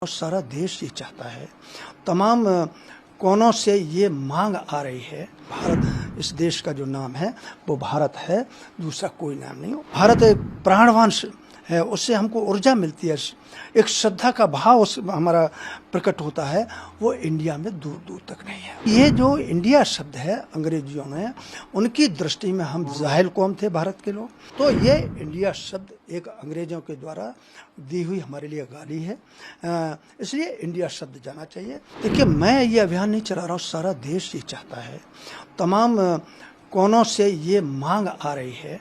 और सारा देश ये चाहता है, तमाम कोनों से ये मांग आ रही है। भारत, इस देश का जो नाम है वो भारत है, दूसरा कोई नाम नहीं। भारत एक प्राणवान है, उससे हमको ऊर्जा मिलती है, एक श्रद्धा का भाव हमारा प्रकट होता है, वो इंडिया में दूर दूर तक नहीं है। ये जो इंडिया शब्द है अंग्रेजियों ने, उनकी दृष्टि में हम जाहिल कौम थे भारत के लोग, तो ये इंडिया शब्द एक अंग्रेजों के द्वारा दी हुई हमारे लिए गाली है, इसलिए इंडिया शब्द जाना चाहिए। देखिए, मैं ये अभियान नहीं चला रहा हूँ, सारा देश ये चाहता है, तमाम कोनों से ये मांग आ रही है।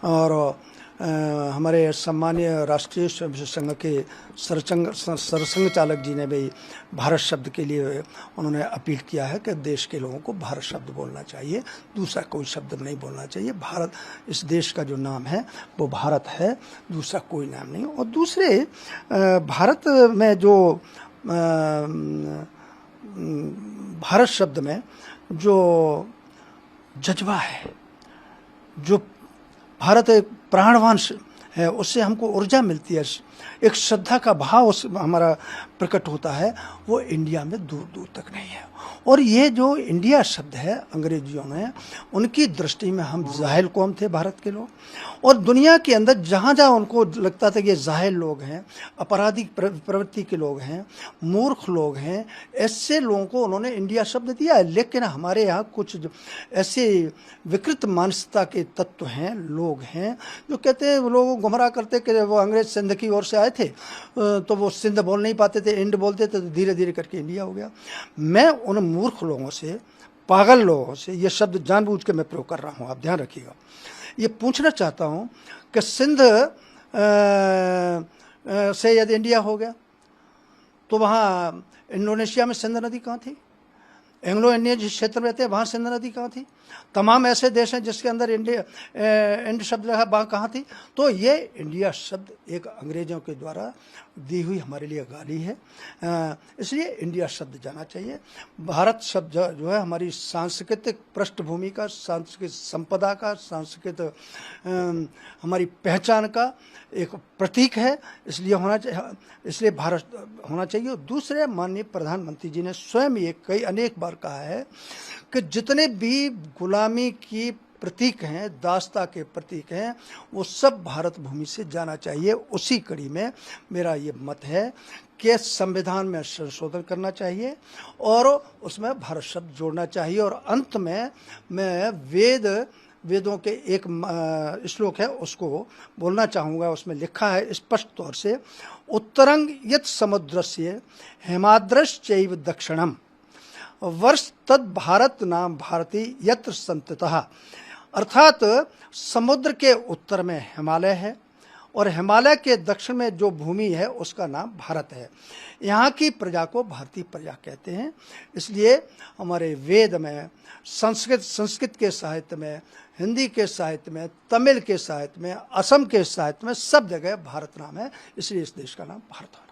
और हमारे सम्मानीय राष्ट्रीय स्वयंसेवक संघ के सरसंघ चालक जी ने भी भारत शब्द के लिए उन्होंने अपील किया है कि देश के लोगों को भारत शब्द बोलना चाहिए, दूसरा कोई शब्द नहीं बोलना चाहिए। भारत, इस देश का जो नाम है वो भारत है, दूसरा कोई नाम नहीं। और दूसरे, भारत में जो भारत शब्द में जो जज्बा है, जो भारत एक प्राणवान है, उससे हमको ऊर्जा मिलती है, एक श्रद्धा का भाव हमारा प्रकट होता है, वो इंडिया में दूर दूर तक नहीं है। और ये जो इंडिया शब्द है अंग्रेजियों ने, उनकी दृष्टि में हम जाहिल कौम थे भारत के लोग, और दुनिया के अंदर जहाँ जहाँ उनको लगता था कि ये जाहिल लोग हैं, आपराधिक प्रवृत्ति के लोग हैं, मूर्ख लोग हैं, ऐसे लोगों को उन्होंने इंडिया शब्द दिया है। लेकिन हमारे यहाँ कुछ ऐसे विकृत मानसिकता के तत्व हैं, लोग हैं, जो कहते हैं, वो लोग गुमराह करते कि वो अंग्रेज सिंध की ओर से आए थे, तो वो सिंध बोल नहीं पाते थे, इंड बोलते थे, तो धीरे धीरे करके इंडिया हो गया। मैं उन मूर्ख लोगों से, पागल लोगों से, ये शब्द जानबूझ के मैं प्रयोग कर रहा हूँ, आप ध्यान रखिएगा, ये पूछना चाहता हूँ कि सिंध से यदि इंडिया हो गया तो वहाँ इंडोनेशिया में सिंध नदी कहाँ थी? एंग्लो इंडियन जिस क्षेत्र में रहते हैं वहाँ सिंध नदी कहाँ थी? तमाम ऐसे देश हैं जिसके अंदर इंड शब्द लगा, वहाँ कहाँ थी? तो ये इंडिया शब्द एक अंग्रेजों के द्वारा दी हुई हमारे लिए गाली है, इसलिए इंडिया शब्द जाना चाहिए। भारत शब्द जो है हमारी सांस्कृतिक पृष्ठभूमि का, सांस्कृतिक संपदा का, सांस्कृतिक हमारी पहचान का एक प्रतीक है, इसलिए होना चाहिए, इसलिए भारत होना चाहिए। दूसरे, माननीय प्रधानमंत्री जी ने स्वयं ये अनेक बार कहा है कि जितने भी गुलामी की प्रतीक हैं, दासता के प्रतीक हैं, वो सब भारत भूमि से जाना चाहिए। उसी कड़ी में मेरा ये मत है कि संविधान में संशोधन करना चाहिए और उसमें भारत शब्द जोड़ना चाहिए। और अंत में मैं वेदों के एक श्लोक है, उसको बोलना चाहूँगा। उसमें लिखा है स्पष्ट तौर से, उत्तरंग यत् समुद्रस्य हिमाद्रश्चैव दक्षिणम वर्ष तद भारत नाम भारती यत्र संततः। अर्थात समुद्र के उत्तर में हिमालय है और हिमालय के दक्षिण में जो भूमि है उसका नाम भारत है। यहाँ की प्रजा को भारतीय प्रजा कहते हैं। इसलिए हमारे वेद में, संस्कृत के साहित्य में, हिंदी के साहित्य में, तमिल के साहित्य में, असम के साहित्य में, सब जगह भारत नाम है, इसलिए इस देश का नाम भारत है।